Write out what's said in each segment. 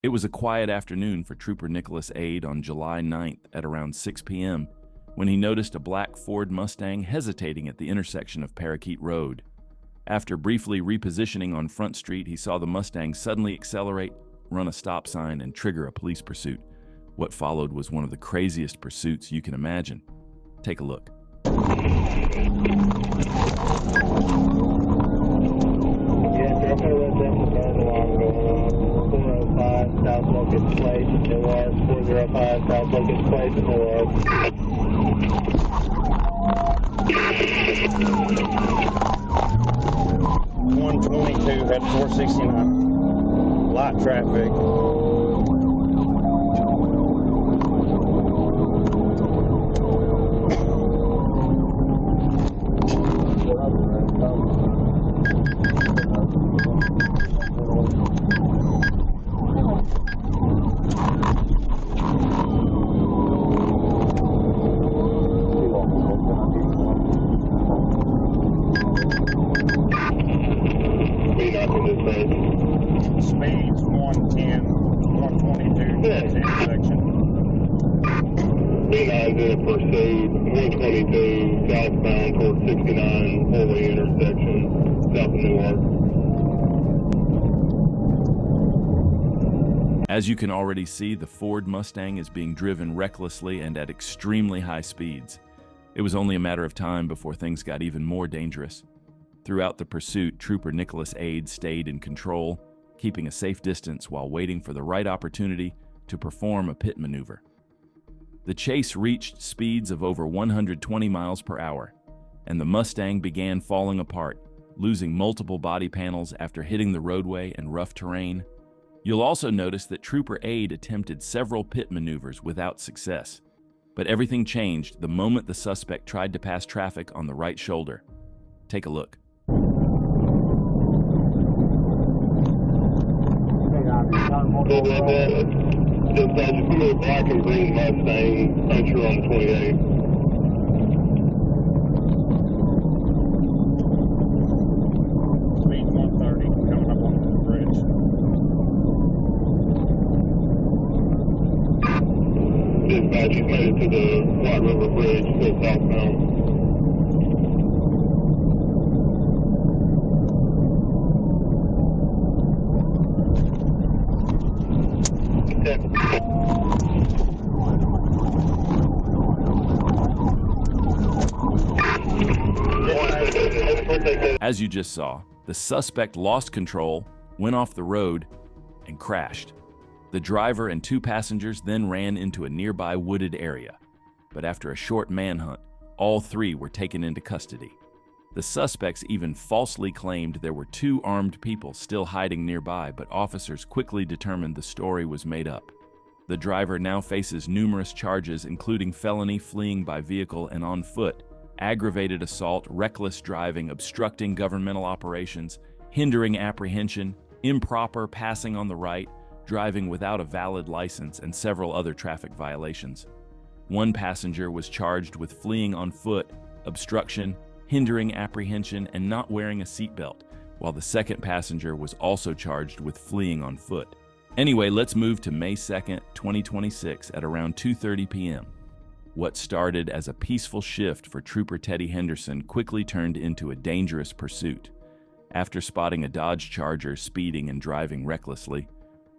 It was a quiet afternoon for Trooper Nicholas Ade on July 9th at around 6 p.m. when he noticed a black Ford Mustang hesitating at the intersection of Parakeet Road. After briefly repositioning on Front Street, he saw the Mustang suddenly accelerate, run a stop sign, and trigger a police pursuit. What followed was one of the craziest pursuits you can imagine. Take a look. South Locust Place, New York, 405 South Locust Place, New York. 122 at 469. Light traffic. Speeds 110, 122 at the intersection. B9 did pursuit 122 southbound towards 69 four-way intersection south of Newark. As you can already see, the Ford Mustang is being driven recklessly and at extremely high speeds. It was only a matter of time before things got even more dangerous. Throughout the pursuit, Trooper Nicholas Ade stayed in control, keeping a safe distance while waiting for the right opportunity to perform a pit maneuver. The chase reached speeds of over 120 miles per hour, and the Mustang began falling apart, losing multiple body panels after hitting the roadway and rough terrain. You'll also notice that Trooper Ade attempted several pit maneuvers without success, but everything changed the moment the suspect tried to pass traffic on the right shoulder. Take a look. Dispatch, if you move black and green Mustang, puncture on 28. Speed 130, coming up on the bridge. Dispatch, he's made it to the White River Bridge, still southbound. As you just saw, the suspect lost control, went off the road, and crashed. The driver and two passengers then ran into a nearby wooded area, but after a short manhunt, all three were taken into custody. The suspects even falsely claimed there were two armed people still hiding nearby, but officers quickly determined the story was made up. The driver now faces numerous charges, including felony, fleeing by vehicle and on foot, aggravated assault, reckless driving, obstructing governmental operations, hindering apprehension, improper passing on the right, driving without a valid license, and several other traffic violations. One passenger was charged with fleeing on foot, obstruction, hindering apprehension, and not wearing a seatbelt, while the second passenger was also charged with fleeing on foot. Anyway, let's move to May 2nd, 2026 at around 2:30 p.m. What started as a peaceful shift for Trooper Teddy Henderson quickly turned into a dangerous pursuit. After spotting a Dodge Charger speeding and driving recklessly,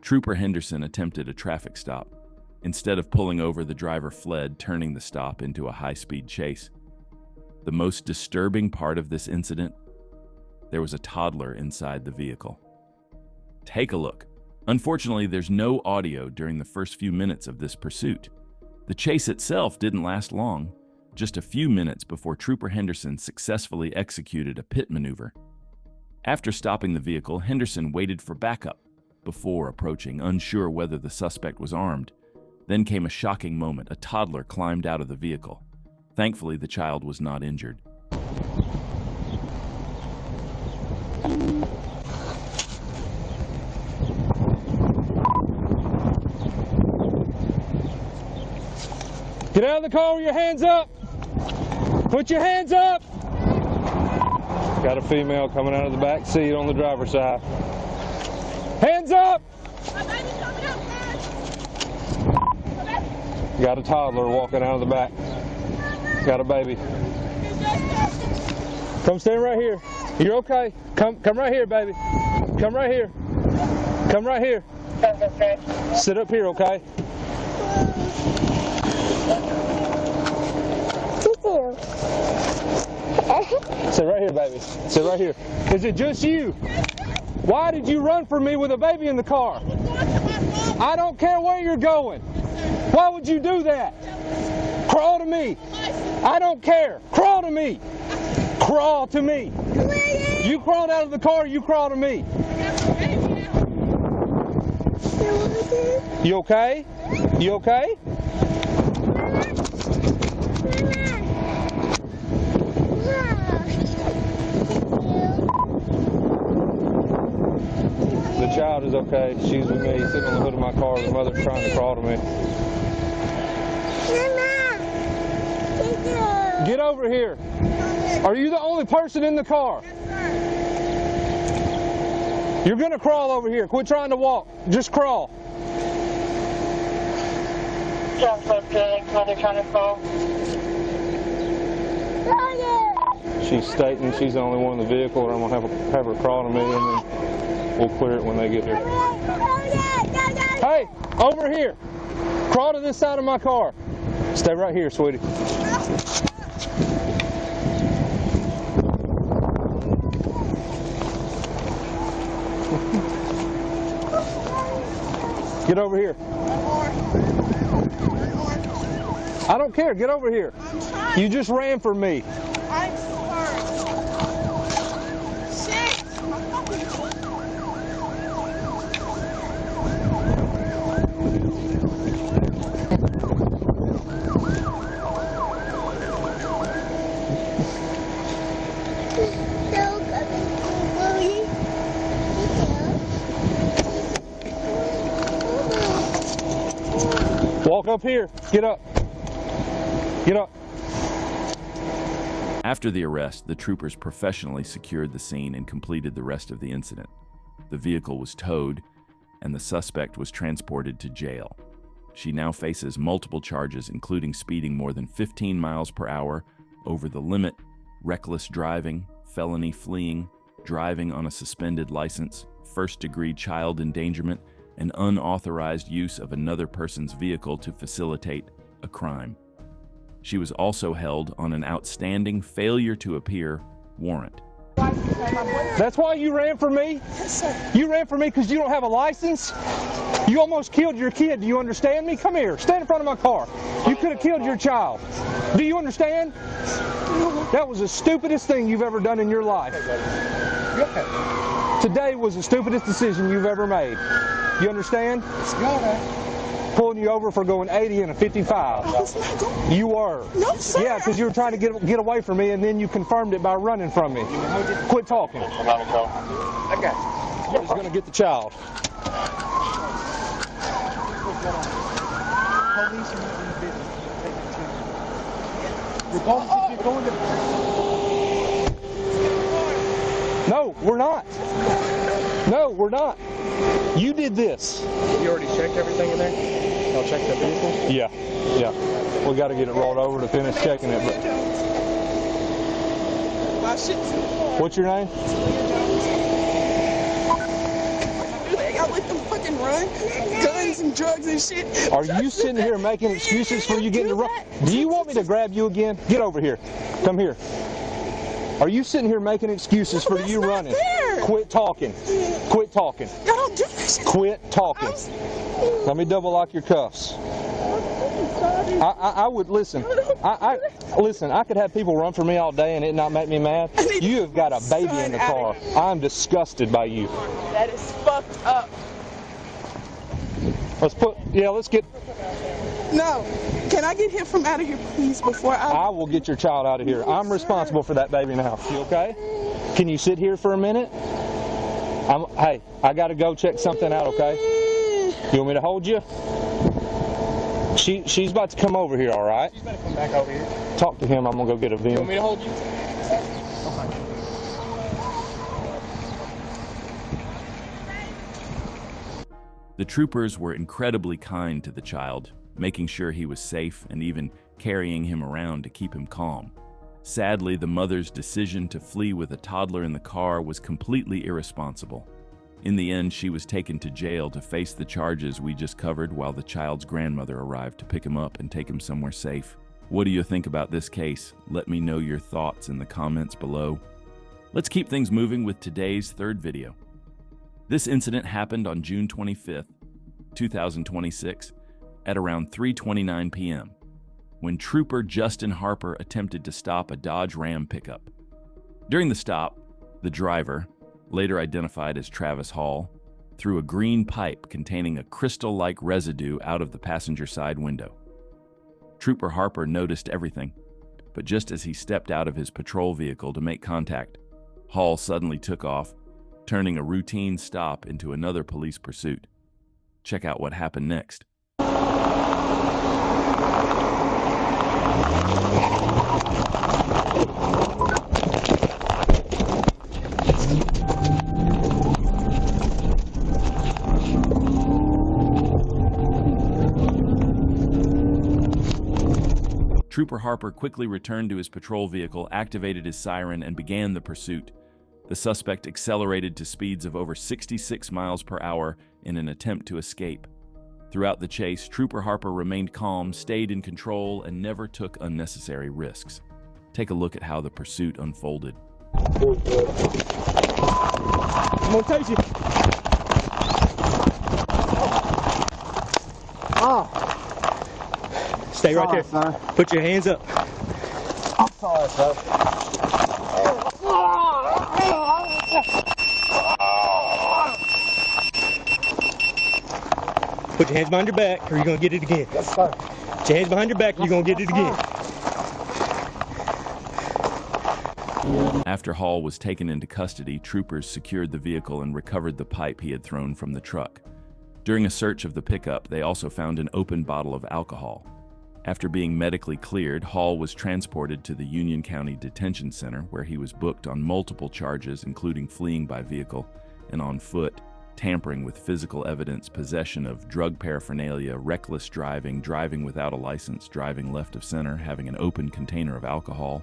Trooper Henderson attempted a traffic stop. Instead of pulling over, the driver fled, turning the stop into a high-speed chase. The most disturbing part of this incident? There was a toddler inside the vehicle. Take a look. Unfortunately, there's no audio during the first few minutes of this pursuit. The chase itself didn't last long, just a few minutes before Trooper Henderson successfully executed a pit maneuver. After stopping the vehicle, Henderson waited for backup before approaching, unsure whether the suspect was armed. Then came a shocking moment. A toddler climbed out of the vehicle. Thankfully, the child was not injured. Get out of the car with your hands up! Put your hands up! Got a female coming out of the back seat on the driver's side. Hands up! My baby's coming out. Got a toddler walking out of the back. Got a baby. Come stand right here. You're okay. Come right here, baby. Come right here. Come right here. Sit up here, okay? Sit right here, baby. Sit right here. Is it just you? Why did you run from me with a baby in the car? I don't care where you're going. Why would you do that? Crawl to me. I don't care. Crawl to me. Crawl to me. You crawled out of the car, you crawl to me. You okay? You okay? The child is okay. She's with me, sitting on the hood of my car. The mother's trying to crawl to me. Get over here. Are you the only person in the car? You're going to crawl over here. Quit trying to walk. Just crawl. She's stating she's the only one in the vehicle, or I'm going to have her crawl to me, and then we'll clear it when they get here. Hey, over here. Crawl to this side of my car. Stay right here, sweetie. Get over here. I don't care. Get over here. You just ran from me. I'm sorry. Shit. Walk up here. Get up. Get up. After the arrest, the troopers professionally secured the scene and completed the rest of the incident. The vehicle was towed, and the suspect was transported to jail. She now faces multiple charges, including speeding more than 15 miles per hour, over the limit, reckless driving, felony fleeing, driving on a suspended license, first-degree child endangerment, and unauthorized use of another person's vehicle to facilitate a crime. She was also held on an outstanding failure to appear warrant. That's why you ran for me? You ran for me because you don't have a license? You almost killed your kid. Do you understand me? Come here. Stand in front of my car. You could have killed your child. Do you understand? That was the stupidest thing you've ever done in your life. Today was the stupidest decision you've ever made. You understand? Pulling you over for going 80 and a 55. You were. No, sir. Yeah, because you were trying to get away from me, and then you confirmed it by running from me. Quit talking. Okay. He's going to get the child. No, we're not. No, we're not. You did this. You already checked everything in there? Y'all checked the vehicle? Yeah, yeah. We got to get it rolled over to finish checking it. But what's your name? I gotta let them fucking run. Guns and drugs and shit. Are you sitting here making excuses for you getting to run? Do you want me to grab you again? Get over here. Come here. Are you sitting here making excuses for you running? Quit talking. Quit talking. I don't do that shit. Quit talking. Let me double lock your cuffs. I would listen. Listen. I could have people run for me all day and it not make me mad. You have got a baby in the car. I'm disgusted by you. That is fucked up. Let's get. No. Can I get him from out of here, please, before I will get your child out of here. I'm responsible for that baby now. You okay? Can you sit here for a minute? Hey, I got to go check something out, okay? You want me to hold you? She's about to come over here, all right? She's about to come back over here. Talk to him. I'm going to go get a view. You want me to hold you? The troopers were incredibly kind to the child, making sure he was safe and even carrying him around to keep him calm. Sadly, the mother's decision to flee with a toddler in the car was completely irresponsible. In the end, she was taken to jail to face the charges we just covered while the child's grandmother arrived to pick him up and take him somewhere safe. What do you think about this case? Let me know your thoughts in the comments below. Let's keep things moving with today's third video. This incident happened on June 25th, 2026, at around 3:29 p.m. when Trooper Justin Harper attempted to stop a Dodge Ram pickup. During the stop, the driver, later identified as Travis Hall, threw a green pipe containing a crystal-like residue out of the passenger side window. Trooper Harper noticed everything, but just as he stepped out of his patrol vehicle to make contact, Hall suddenly took off, turning a routine stop into another police pursuit. Check out what happened next. Trooper Harper quickly returned to his patrol vehicle, activated his siren, and began the pursuit. The suspect accelerated to speeds of over 66 miles per hour in an attempt to escape. Throughout the chase, Trooper Harper remained calm, stayed in control, and never took unnecessary risks. Take a look at how the pursuit unfolded. I'm gonna take you. Stay right there. Son. Put your hands up. I'm sorry, sir. Put your hands behind your back or you're going to get it again. Yes, sir. Put your hands behind your back or you're going to get it again. After Hall was taken into custody, troopers secured the vehicle and recovered the pipe he had thrown from the truck. During a search of the pickup, they also found an open bottle of alcohol. After being medically cleared, Hall was transported to the Union County Detention Center, where he was booked on multiple charges, including fleeing by vehicle and on foot, tampering with physical evidence, possession of drug paraphernalia, reckless driving, driving without a license, driving left of center, having an open container of alcohol,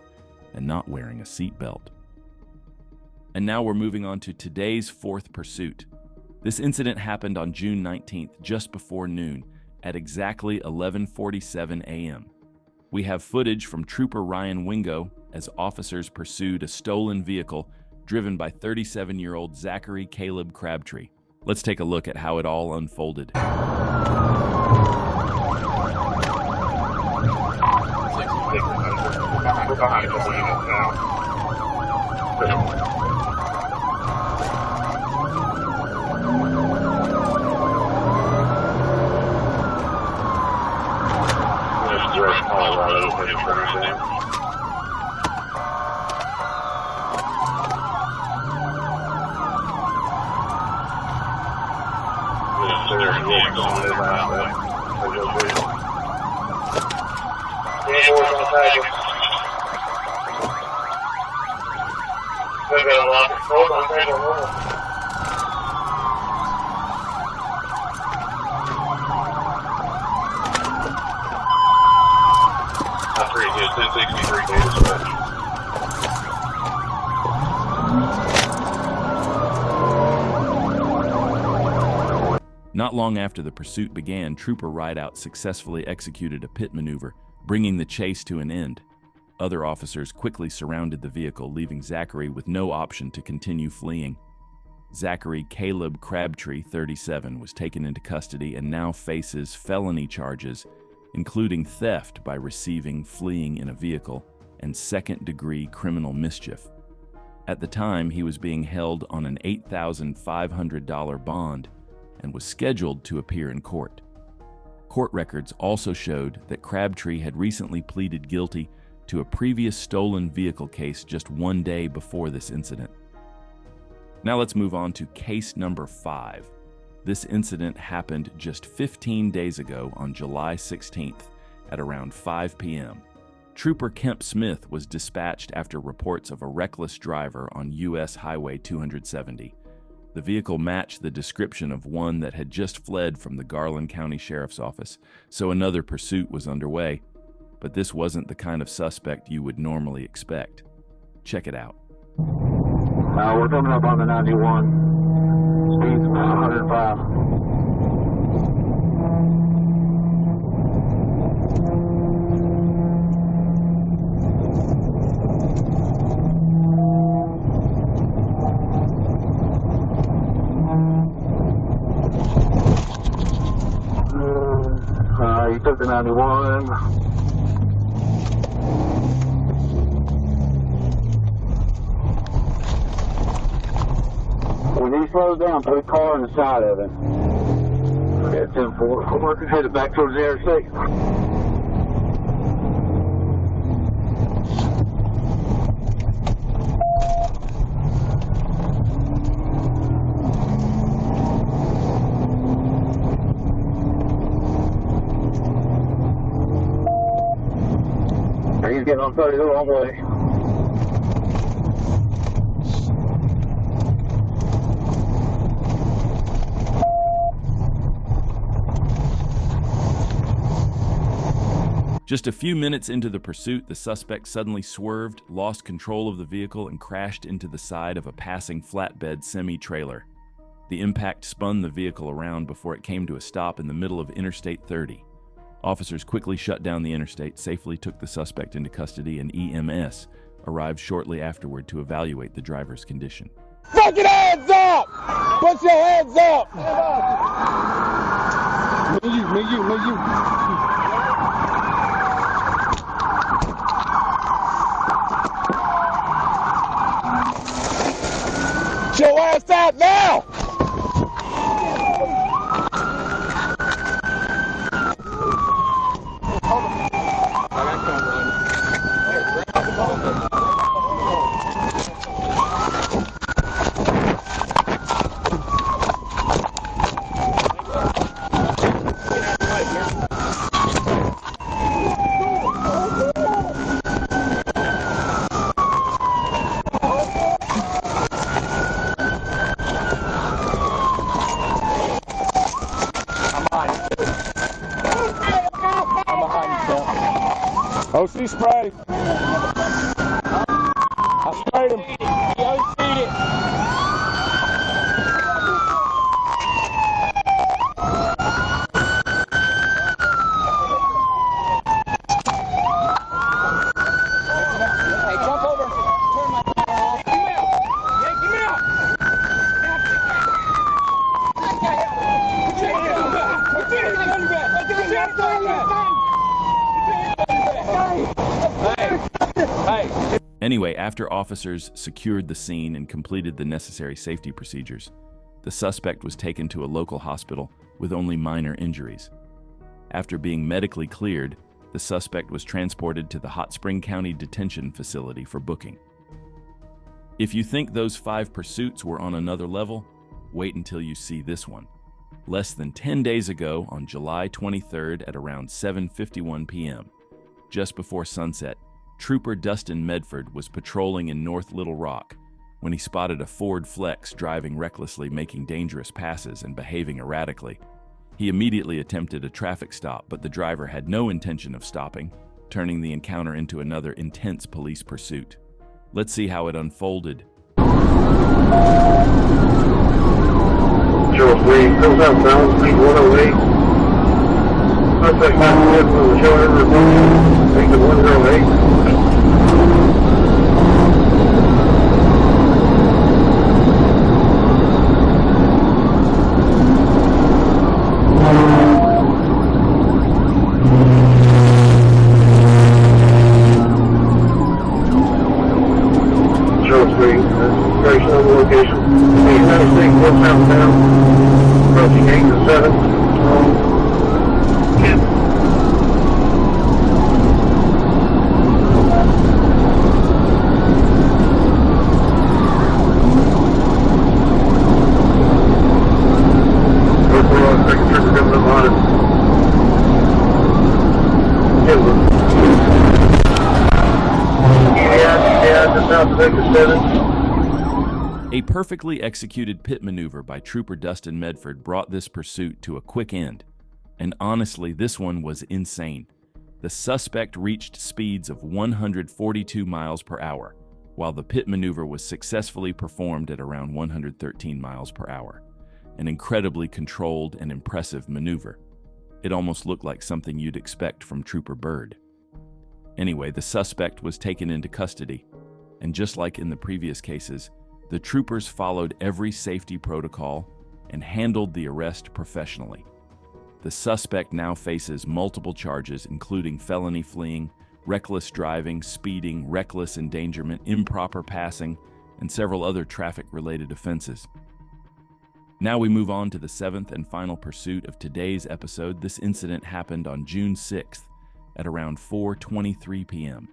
and not wearing a seatbelt. And now we're moving on to today's fourth pursuit. This incident happened on June 19th, just before noon, at exactly 11:47 a.m. We have footage from Trooper Ryan Wingo as officers pursued a stolen vehicle driven by 37-year-old Zachary Caleb Crabtree. Let's take a look at how it all unfolded. Not long after the pursuit began, Trooper Rideout successfully executed a pit maneuver, bringing the chase to an end. Other officers quickly surrounded the vehicle, leaving Zachary with no option to continue fleeing. Zachary Caleb Crabtree, 37, was taken into custody and now faces felony charges, including theft by receiving, fleeing in a vehicle, and second-degree criminal mischief. At the time, he was being held on an $8,500 bond and was scheduled to appear in court. Court records also showed that Crabtree had recently pleaded guilty to a previous stolen vehicle case just one day before this incident. Now let's move on to case number 5. This incident happened just 15 days ago on July 16th at around 5 p.m. Trooper Kemp Smith was dispatched after reports of a reckless driver on U.S. Highway 270. The vehicle matched the description of one that had just fled from the Garland County Sheriff's Office, so another pursuit was underway. But this wasn't the kind of suspect you would normally expect. Check it out. We're coming up on the 91. Speed's about 105. You took the 91. When he slows down, put a car on the side of it. Okay, 10-4. We're going to head it back towards the interstate. He's getting on 30 the wrong way. Just a few minutes into the pursuit, the suspect suddenly swerved, lost control of the vehicle, and crashed into the side of a passing flatbed semi-trailer. The impact spun the vehicle around before it came to a stop in the middle of Interstate 30. Officers quickly shut down the interstate, safely took the suspect into custody, and EMS arrived shortly afterward to evaluate the driver's condition. Put your hands up! Put your hands up! Me, you. Get your ass out now! OC spray. I sprayed him. He OC'd it. Hey, jump over. Turn my car off. Get me out. Yeah, get me out. Anyway, after officers secured the scene and completed the necessary safety procedures, the suspect was taken to a local hospital with only minor injuries. After being medically cleared, the suspect was transported to the Hot Spring County Detention Facility for booking. If you think those 5 pursuits were on another level, wait until you see this one. Less than 10 days ago, on July 23rd at around 7:51 p.m., just before sunset, Trooper Dustin Medford was patrolling in North Little Rock when he spotted a Ford Flex driving recklessly, making dangerous passes and behaving erratically. He immediately attempted a traffic stop, but the driver had no intention of stopping, turning the encounter into another intense police pursuit. Let's see how it unfolded. Charles Lee, goes outbound, speed 108. Suspect 9 from the shoulder, reporting, speed to 108. Charles Lee, station on the location. The United States, what's outbound, approaching 8 to 7. 10. Second trooper coming up on it. Yeah, just south of exit 7. A perfectly executed pit maneuver by Trooper Dustin Medford brought this pursuit to a quick end. And honestly, this one was insane. The suspect reached speeds of 142 miles per hour, while the pit maneuver was successfully performed at around 113 miles per hour. An incredibly controlled and impressive maneuver. It almost looked like something you'd expect from Trooper Byrd. Anyway, the suspect was taken into custody, and just like in the previous cases, the troopers followed every safety protocol and handled the arrest professionally. The suspect now faces multiple charges, including felony fleeing, reckless driving, speeding, reckless endangerment, improper passing, and several other traffic-related offenses. Now we move on to the seventh and final pursuit of today's episode. This incident happened on June 6th at around 4:23 p.m.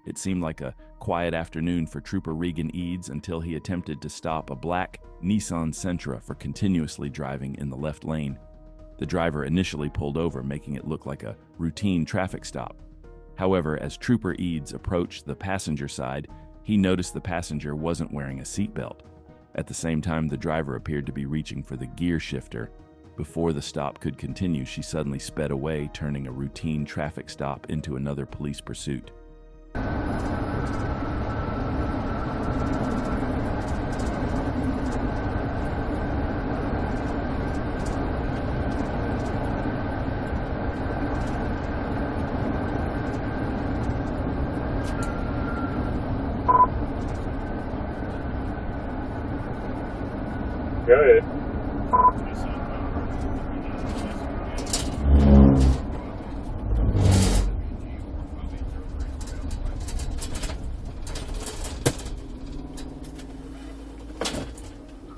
It seemed like a quiet afternoon for Trooper Regan Eads until he attempted to stop a black Nissan Sentra for continuously driving in the left lane. The driver initially pulled over, making it look like a routine traffic stop. However, as Trooper Eads approached the passenger side, he noticed the passenger wasn't wearing a seatbelt. At the same time, the driver appeared to be reaching for the gear shifter. Before the stop could continue, she suddenly sped away, turning a routine traffic stop into another police pursuit. Go ahead.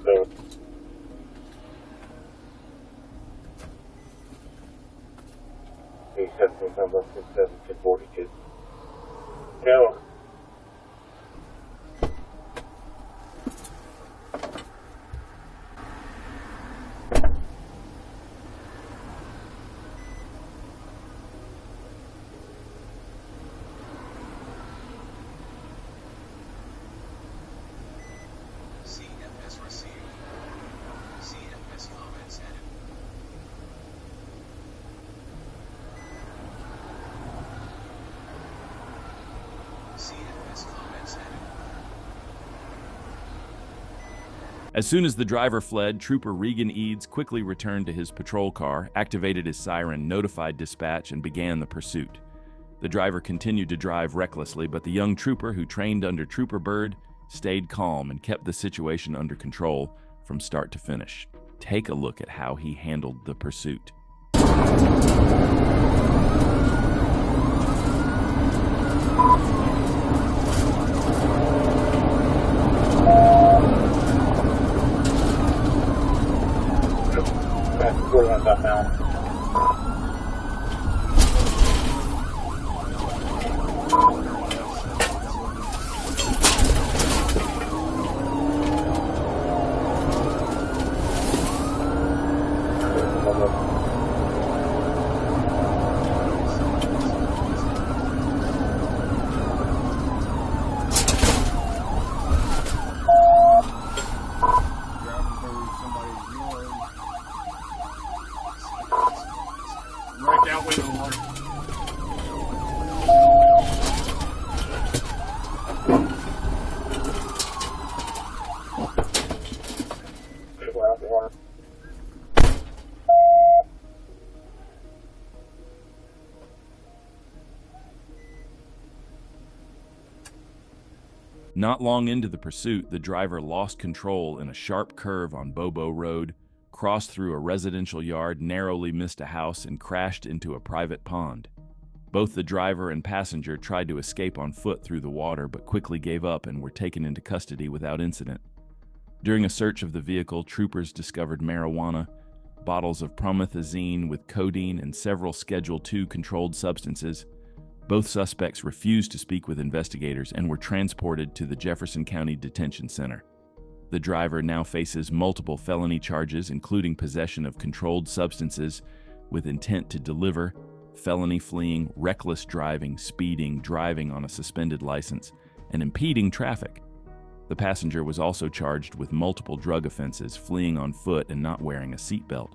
So, C-17 number 6742. Go. CFS received. CFS comments added. CFS comments added. As soon as the driver fled, Trooper Regan Eads quickly returned to his patrol car, activated his siren, notified dispatch, and began the pursuit. The driver continued to drive recklessly, but the young trooper who trained under Trooper Byrd stayed calm and kept the situation under control from start to finish. Take a look at how he handled the pursuit. We're on that now. Right out with the water. Not long into the pursuit, the driver lost control in a sharp curve on Bobo Road, crossed through a residential yard, narrowly missed a house, and crashed into a private pond. Both the driver and passenger tried to escape on foot through the water, but quickly gave up and were taken into custody without incident. During a search of the vehicle, troopers discovered marijuana, bottles of promethazine with codeine, and several Schedule II controlled substances. Both suspects refused to speak with investigators and were transported to the Jefferson County Detention Center. The driver now faces multiple felony charges, including possession of controlled substances with intent to deliver, felony fleeing, reckless driving, speeding, driving on a suspended license, and impeding traffic. The passenger was also charged with multiple drug offenses, fleeing on foot and not wearing a seatbelt.